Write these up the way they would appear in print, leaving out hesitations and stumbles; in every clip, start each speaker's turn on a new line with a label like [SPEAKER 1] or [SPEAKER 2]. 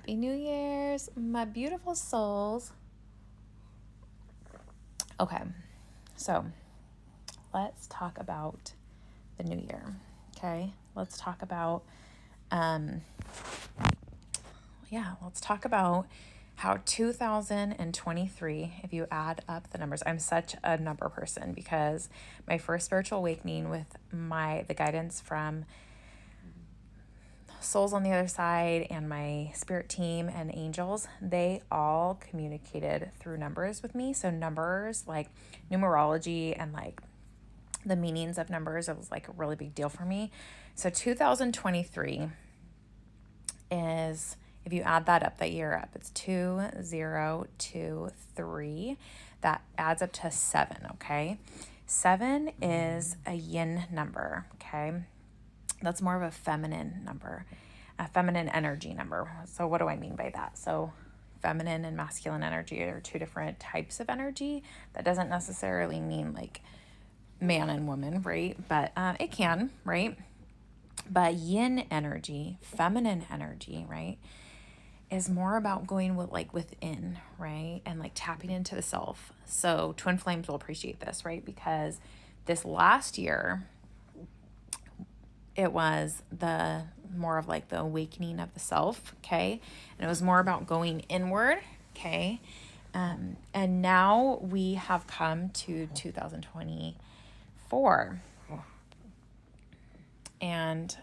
[SPEAKER 1] Happy New Year's, my beautiful souls. Okay, so let's talk about the new year. Okay, let's talk about, let's talk about how 2023, if you add up the numbers, I'm such a number person because my first spiritual awakening with the guidance from souls on the other side and my spirit team and angels, they all communicated through numbers with me. So numbers, like numerology and like the meanings of numbers, it was like a really big deal for me. So 2023 is, if you add that up, that year up, it's 2023. That adds up to 7, okay? 7 is a yin number, okay? That's more of a feminine number, a feminine energy number. So what do I mean by that? So feminine and masculine energy are two different types of energy. That doesn't necessarily mean like man and woman, right? But it can, right? But yin energy, feminine energy, right, is more about going with like within, right? And like tapping into the self. So twin flames will appreciate this, right? Because this last year, it was the more of like the awakening of the self, okay? And it was more about going inward, okay? And now we have come to 2024. And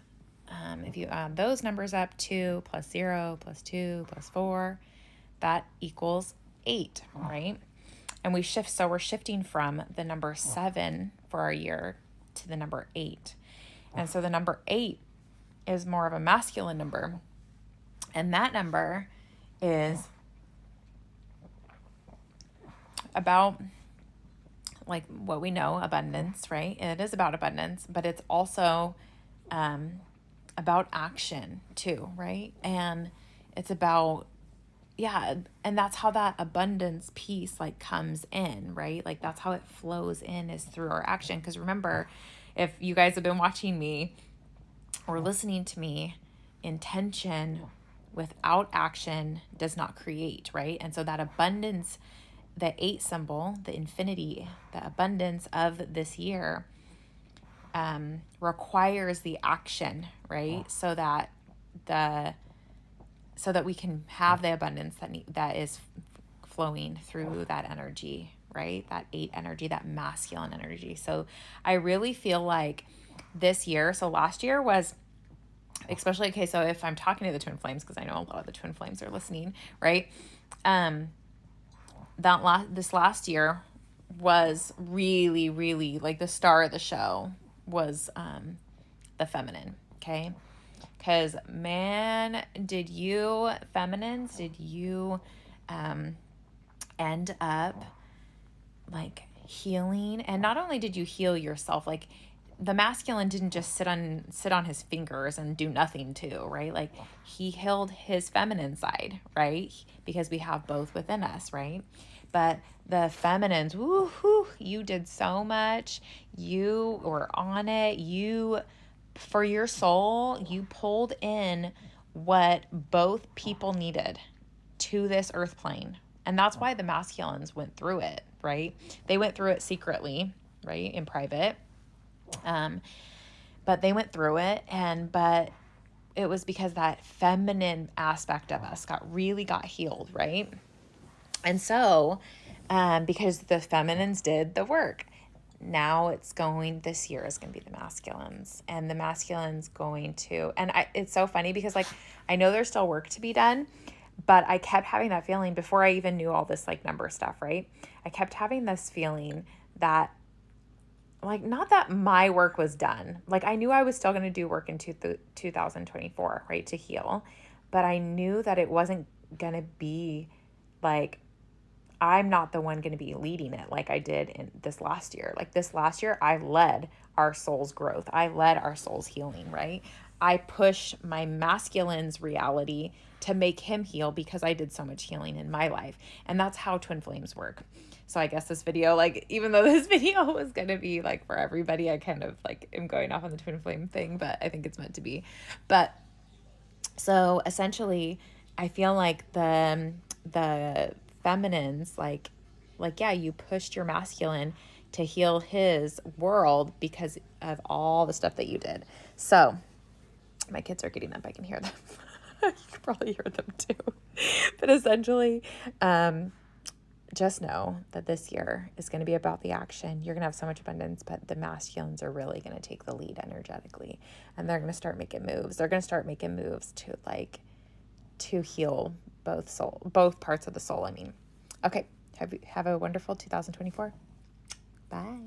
[SPEAKER 1] if you add those numbers up, 2 plus 0 plus 2 plus 4, that equals 8, right? And we shift, so we're shifting from the number 7 for our year to the number 8. And so the number 8 is more of a masculine number. And that number is about like what we know, abundance, right? It is about abundance, but it's also about action too, right? And it's about, and that's how that abundance piece like comes in, right? Like that's how it flows in, is through our action. Because remember, if you guys have been watching me or listening to me, intention without action does not create, right? And so that abundance, the 8 symbol, the infinity, the abundance of this year requires the action, right? So that we can have the abundance that is flowing through that energy, right? That 8 energy, that masculine energy. So I really feel like this year, so last year was especially, okay, so if I'm talking to the twin flames, because I know a lot of the twin flames are listening, right? This last year was really, really like the star of the show was the feminine, okay? Because man, did you end up like healing? And not only did you heal yourself, like the masculine didn't just sit on his fingers and do nothing too, right? Like he healed his feminine side, right? Because we have both within us, right? But the feminines, woohoo, you did so much. You were on it. For your soul, you pulled in what both people needed to this earth plane. And that's why the masculines went through it, right? They went through it secretly, right? In private. But they went through it, but it was because that feminine aspect of us got healed, right? And so, because the feminines did the work, now this year is going to be the masculines, and the masculines it's so funny because like, I know there's still work to be done, but I kept having that feeling before I even knew all this like number stuff, right? I kept having this feeling that like, not that my work was done. Like I knew I was still going to do work in 2024, right? To heal. But I knew that it wasn't going to be like, I'm not the one going to be leading it like I did in this last year. Like this last year, I led our soul's growth. I led our soul's healing, right? I pushed my masculine's reality to make him heal because I did so much healing in my life. And that's how twin flames work. So I guess this video, like, even though this video was going to be like for everybody, I kind of like am going off on the twin flame thing, but I think it's meant to be. But so essentially I feel like the feminines, yeah, you pushed your masculine to heal his world because of all the stuff that you did. So my kids are getting up. I can hear them. You can probably hear them too. But essentially, just know that this year is going to be about the action. You're going to have so much abundance, but the masculines are really going to take the lead energetically, and they're going to start making moves. They're going to start making moves to heal both parts of the soul. I mean, okay. Have a wonderful 2024. Bye.